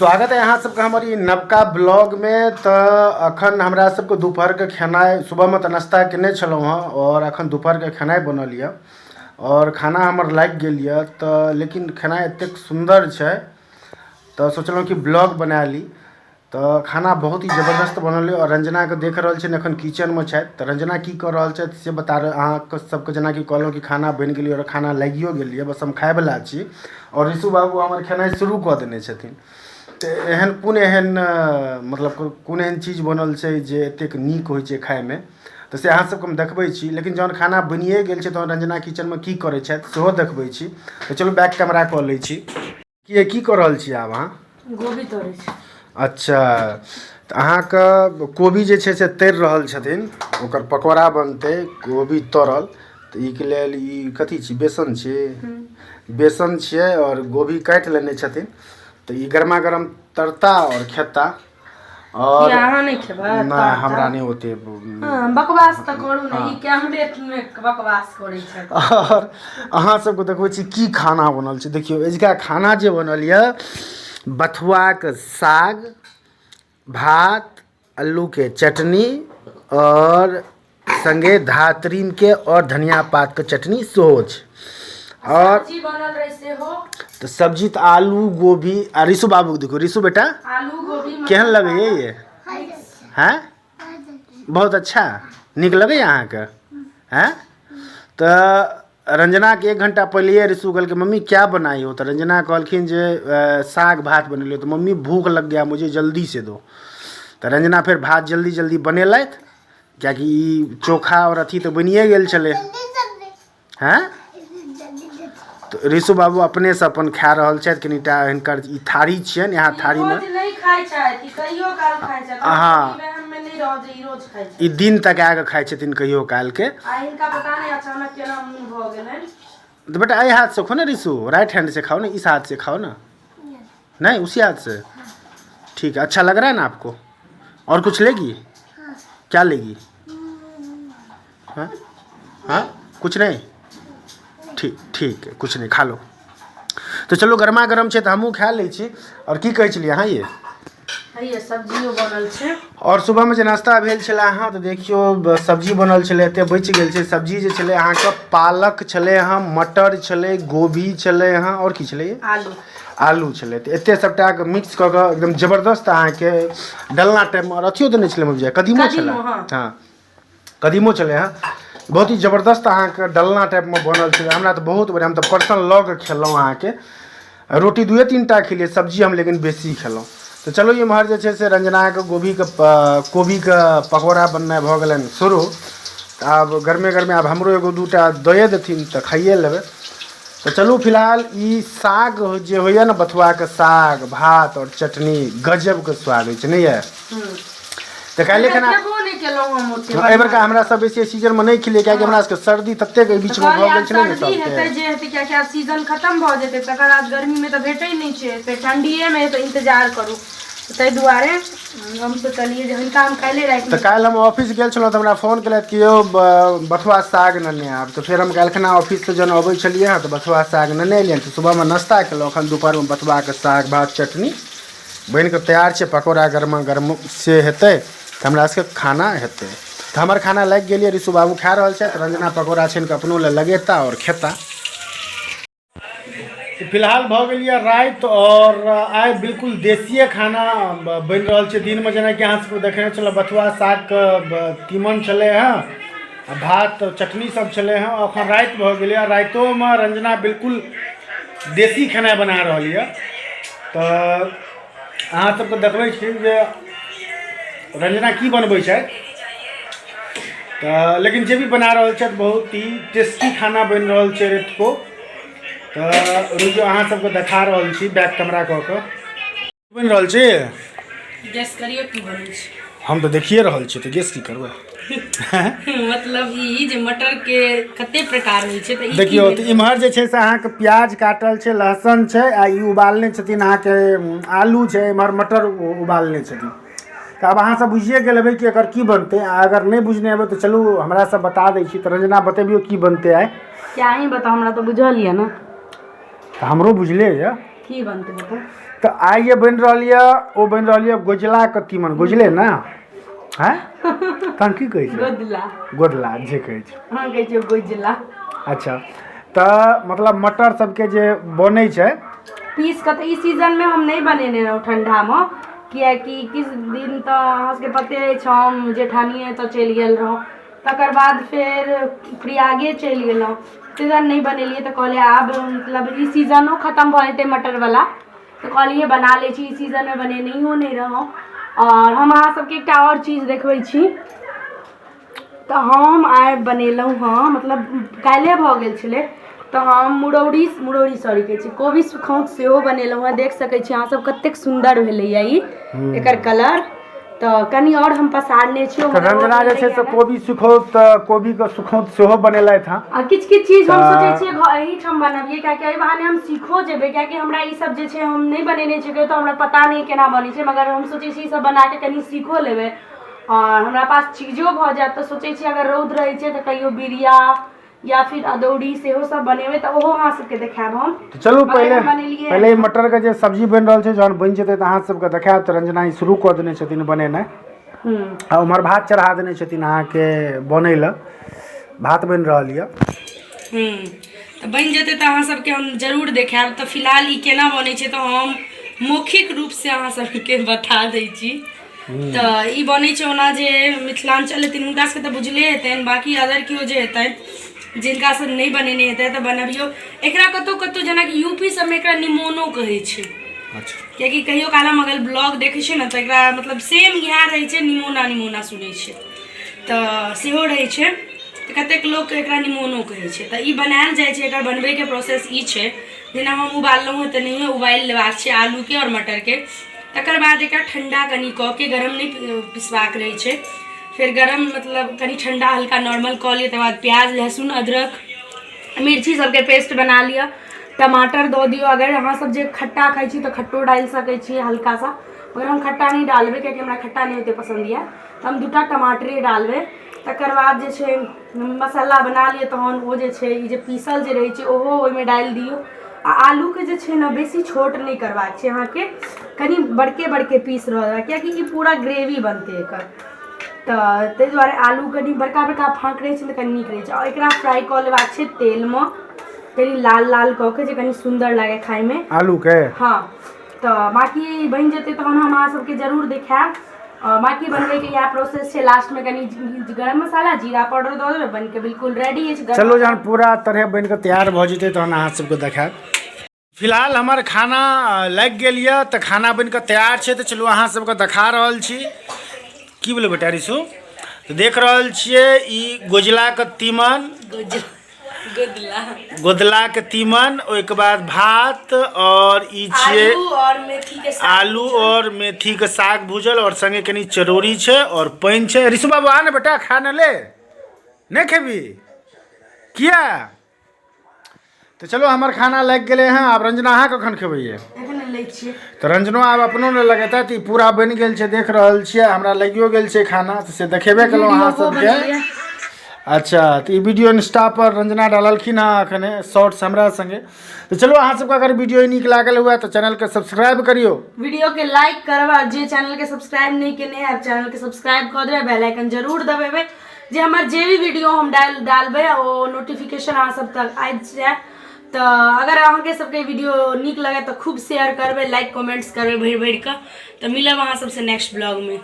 स्वागत है यहाँ सबका हमारी नवका ब्लॉग में। तो अखन हमरा सबके दोपहर के खेनाई सुबह में तो नाश्ता केने छलहुँ हँ और अखन दोपहर के खेनाई बनल यऽ और खाना हमर लागि गेल यऽ। तो लेकिन खेनाई एतेक सुंदर छै तो सोचलहुँ कि ब्लॉग बना ली। तो खाना बहुत ही जबरदस्त बनल है और रंजना के देख रहल छियनि एखन किचन में छथि। तो रंजना की कर रहल छथि से बता रहे अहाँ सबके, जेना कि कहलहुँ कि खाना बनि गेल और खाना लागियो गेल यऽ, बस हम खाय वाला छी और ऋषु बाबू हमर खेनाई शुरू कऽ देने छथिन। एहन कोन एहन मतलब कोन एहन चीज बनल छै जे एतेक नीक होइ छै खाइमे, तऽ से अहाँ सबके हम देखबै छी। लेकिन जहन खाना बनिए गेल छै तहन रंजना किचनमे की करै छथि सेहो देखबै छी। तऽ चलू बैक कैमरा कऽ लै छी। की कऽ रहल छी आब अहाँ? गोभी तोड़ै छी। अच्छा, तऽ अहाँके कोबी जे छै से तैर रहल छथिन, ओकर पकौड़ा बनतै कोबी तरल। तऽ ई के लेल ई कथी छी? बेसन छी? बेसन छियै और गोभी काटि लेने छथिन। तो ये गर्मा गर्म तरता और खेता। और अहाँ नहीं खेबै? नहीं, हमरा नहीं होते। बकवास तो करू नहीं, कैमरे में बकवास करै छै। और अहाँ सबको देखबै छी की खाना बनल छै। देखियो एजका खाना जे बनल यऽ, बथुआक साग, भात, आलू के चटनी और संगे धातरीम के और धनिया पात के चटनी सेहो छै। और सब्जी बनल रहे से हो तो सब्जी तो आलू गोभी। आ ऋषु बाबू देखो, ऋषु बेटा आलू गोभी केहन लगे ये? हैं? बहुत अच्छा निक लगे अहाँ के? हैं? तो रंजना के 1 घंटा पहले ऋषु कहल के मम्मी क्या बनाई हो? तो रंजना कहलखिन जे साग भात बनेलियो। तो मम्मी भूख लग गया मुझे, जल्दी से दो। तो रंजना फिर भात जल्दी जल्दी बनेलथि, कियाकि चोखा और अथी तो बनिए गेल छले। हैं? तो ऋषु बाबू अपने से अपन खा रहल छथि। कनिटा हिनकर ई थारी छियनि, यहाँ थारी में नहीं खाइ छथि, कहियो काल खाइ छथि। हाँ, में नहीं रह जे ई रोज खाइ छथि। ई दिन तक आके खाइ छथिन कहियो काल के। आ इनका पता नहीं अचानक केना मुंह भ गेलनि। तो बेटा आई हाथ से खाओ ना ऋषु, राइट हैंड से खाओ ना, इस हाथ से खाओ ना। नहीं, उसी हाथ से। ठीक है, अच्छा लग रहा है ना आपको? और कुछ लेगी? क्या लेगी? हाँ हाँ, कुछ नहीं? ठीक ठीक है, कुछ नहीं, खा लो। तो चलो गर्मा गर्म छै तो हमहूँ खा लै छी। और की कहै छलियै अहाँ ये? ये सब्जियो बनल छै। और सुबह में जे नाश्ता भेल छलै अहाँ, तो देखियो सब्जी बनल छलै, एते बचि गेल छै। सब्जी जे छलै अहाँके पालक छलै हँ, मटर छलै, गोभी छलै हँ, और की छलै? आलू छलै। तो एते सबटा के मिक्स कऽ कऽ एकदम जबरदस्त अहाँके डलना टाइप में। और अथियो देने छलै मुझे, कदीमो छलै। हाँ, कदीमो छलै हँ। बहुत ही जबरदस्त अहाँके डलना टाइप में बनल छलै। हमरा तो बहुत बढ़िया, हम तो पर्सन लऽ के खेलहुँ। अहाँके रोटी 2-3 टा खेलिए, सब्जी हम लेकिन बेसी खेलहुँ। तो चलो इम्हर जे छै से रंजना के कोबी के पकौड़ा बननाइ भऽ गेलनि शुरू। तो आब गर्मे गर्मे आब हमरो 1-2 टा दए देथिन तो खाइए लेबै। तो चलू फिलहाल ई साग जे होइए ना, बथुआ के साग भात और चटनी, गजब के स्वाद होइ छै नहीं है? तो काल्हि खाना एहि बेर का हमरा सब बेसी सीजन में नहीं खेलिए, कियाकि हमरा सबके सर्दी तते के बीच में भऽ गेल छलै ने सबके। हेतै जे हेतै, कियाकि आब सीजन खत्म भऽ जेतै, तकर बाद गर्मी में तो भेटै नहीं छै, फेर ठंडीए में तो इंतजार करू। ताहि दुआरे हम सोचलिए जे हिनका हम काल्हि राति में। तो काल्हि हम ऑफिस गेल छलहुँ तो हमरा फोन केलथि कि यौ बथुआ साग नेने आब। तो फिर हम काल्हि खना ऑफिस से जहन अबै छलियै हँ तो बथुआ साग नेने एलियनि। तो सुबह में नाश्ता केलहुँ, एखन दुपहर में बथुआ के साग भात चटनी बनि कऽ तैयार छै। पकौड़ा गरमा गरम से हेतै तो हमरा सबके खाना हेतै। तो हमर खाना लागि गेल यऽ, ऋषु बाबू खा रहल छथि। रंजना पकौड़ा छानि कऽ अपनो लेल लगेता और खेता। फिलहाल भऽ गेल यऽ राति और आइ बिल्कुल देसीय खाना बनि रहल छै। दिन में जेना कि अहाँ सबके देखने छलहुँ, बथुआ साग के तीमन छलै हँ, भात चटनी सब छलै हँ। अखन राति भऽ गेल यऽ, राइतो में रंजना बिल्कुल देसी खाना बना रहल यऽ। तो अहाँ सबके देखबै छी जे रंजना की बनबै छथि। तो लेकिन जे भी बना रहल छथि बहुत ही टेस्टी खाना बनि रहल छै राति को। तो रुकि अहाँ सबके देखा रहल छी बैक कैमरा कऽ कऽ बनि रहल छै। गैस करियो की बनै छै? हम तो देखिए रहल छी, तो गेस की करबै? मतलब ई जे मटर के कते प्रकार होइ छै, तऽ देखियो तो इम्हर जे छै से अहाँके प्याज काटल छै, लहसुन छै, आ ई उबालने छथिन अहाँके आलू छै, इम्हर मटर उबालने छथिन। तो अब अहाँ सब बुझिए गेल हेबै कि एकर की बनतै। अगर नहीं बुझने हेबै तो चलू हमरा सब बता दै छी। तो रंजना बतेबियो की बनतै आइ? क्या ही बताओ, हमरा तो बुझल यऽ ना। तो हमरो बुझले यऽ की बनतै बताओ। तो आइ ये बन रही है वो बन रही है गोजला के तीमन बुझले ना हैं तहन की कहै छै गोदला गोदला जे कहै छै हाँ कहै छै गोजला। अच्छा तो मतलब मटर सबके जे बनै छै पीस के तो ई सीजन में हम नहीं बनेने रहूँ ठंडा में कियाकि किस दिन तो अहाँ सबके पते अछि हम जेठानी तो चलि गेल रहूँ तकर बाद फिर प्रयागे चलि गेलहुँ सीजन नहीं बनेलिए तो कहलिए आब मतलब ई सीजनो खत्म भ जेतै मटर वाला तो कहलिए बना ले छी। ई सीजन में बने नहीं रहूँ। और हम अहाँ सबके एकटा और चीज देखबै छी तो हम आइ बनेलहुँ हाँ मतलब काल्हे भऽ गेल छलै तो हम मुरौरी सॉरी कहै छी कोबी सुखौंत सेहो बनेलहुँ हैं। देख सकै छी अहाँ सब कतेक सुंदर भेलैया ई एकर कलर। तो कनी और हम पसारने छी रंजना जे छै से कोबी के सुखौंत सेहो बनेलथि हँ। आ किछ चीज हम सोचै छियै एहिठाम बनबियै कियाकि एहि बहाने हम सीखो जेबै कियाकि हमरा ई सब जे छै हम नहीं बनेने छियै तो हमरा पता नहीं केना बनै छै मगर हम सोचै छी ई सब बना के कनी सीखो लेबै और हमरा पास चीजो भऽ जायत तो सोचै छी अगर रौद रहै छै तो कहियो बिरिया या फिर अदौड़ी सेहो सब बनेबै तो ओहो अहाँ सबके देखायब हम। तो चलू पहले मटर के जे सब्जी बन रहल छै जहन बन जेतै तो अहाँ सबके देखायब। तो रंजना ई शुरू कऽ देने छथिन बनेनाइ आ उम्हर भात चढ़ा देने छथिन अहाँके बनै लए भात बनि रहल यऽ। तो बन जेतै तो अहाँ सबके हम जरूर देखायब। तो फिलहाल ई केना बनै छै तो हम मौखिक रूप से अहाँ सबके बता दै छी। तो ई बनै छै ओना जे मिथिलांचल हेथिन हुनका सबके तो बुझले हेतनि बाकी अदर केओ जे हेतनि जिनका सब नहीं बनेने हेतै तो बनबियौ। एकरा कतौ जेनाकि यूपी सब में एकरा निमोनो कहै छै। अच्छा कियाकि कहियो काल हम अगर ब्लॉग देखै छियै ने तो एकरा मतलब सेम इएह रहै छै निमोना सुनै छै तो सेहो रहै छै तो कतेक लोग एकरा निमोनो कहै छै। तो ई बनायल जाइ छै एकर बनबैके प्रोसेस ई छै जेना हम उबाललहुँ हँ तेनाहिए उबालि लेबाक छै आलू के और मटर के। तकर बाद एकरा ठंडा कनी कऽ के गरम नहीं पिसबाक रहै छै फिर गरम मतलब कनी ठंडा हल्का नॉर्मल कऽ लिअ तकर बाद प्याज लहसुन अदरक मिर्ची सबके पेस्ट बना लिअ टमाटर दऽ दियौ। अगर अहाँ सब जे खट्टा खाइ छी तो खट्टो डालि सकै छी हल्का सा मगर हम खट्टा नहीं डालबै कियाकि हमरा खट्टा नहीं ओते पसंद यऽ तो हम 2टा टमाटरे डालबै। तकर बाद जे छै मसाला बना लिअ तहन ओ जे छै ई जे पीसल जे रहै छै ओहो ओहिमे डालि दियौ। आ आलू के जे छै ने बेसी छोट नहीं करबाक छै अहाँके कनी बड़के पीस रहबाक कियाकि ई पूरा ग्रेवी बनतै एकर तो ताहि दुआरे आलू कनी बड़का फाँक रहै छै तऽ कनी नीक रहै छै। और एकरा फ्राई कऽ लेबाक छै तेल में कनी लाल कऽ के जे कनी सुंदर लागे खाय में आलू के। हाँ तो बाकी बन जेतै तहन हम अहाँ सबके जरूर देखायब। बाकी बनबै के इएह प्रोसेस छै लास्ट में कनी गरम मसाला जीरा पाउडर दऽ देबै बन के बिल्कुल रेडी अछि। चलो जहन पूरा तरह बन के तैयार भऽ जेतै तहन अहाँ सबके देखायब। फिलहाल हमार खाना लग गेल यऽ तो खाना बन के तैयार छै तो चलू अहाँ सबके देखा रहल छी। की बोले बेटा रिसु तो देख रहल छियै ई गोजला के तीमन गोदला के तीमन ओहिके बाद भात और ई छियै आलू और मेथी के साग भूजल और संगे कनी चरौरी छै और पानि छै। रिसु बाबू आ ने बेटा खा न ले नहीं खेबी किया तो चलो हमार खाना लग गए हैं। आब रंजना अहाँ कखन खेबै तो रंजनो आब अपनो ने लगेता तो पूरा बन गेल छै देख रहल छियै हमरा लगियो गेल छै खाना तो से देखेबे केलहुँ अहाँ सबके। अच्छा तो ये वीडियो इंस्टा पर रंजना डाललखिन हाँ अखने शॉर्ट्स हमरा संगे। तो चलो अहाँ सबके अगर वीडियो नीक लागल हुआ तो चैनल के सब्सक्राइब करियो वीडियो के लाइक करब और जे चैनल के सब्सक्राइब नहीं केने है चैनल के सब्सक्राइब कर देबै बेल आइकन जरूर दबेबै जे हमर जे भी वीडियो हम डालबै ओ नोटिफिकेशन अहाँ सब तक आबि जाए। तो अगर अहाँके सबके वीडियो नीक लगे तो खूब शेयर करबै लाइक कमेंट्स करबै भरि के। तो मिलब अहाँ सबसे नेक्स्ट ब्लॉग में।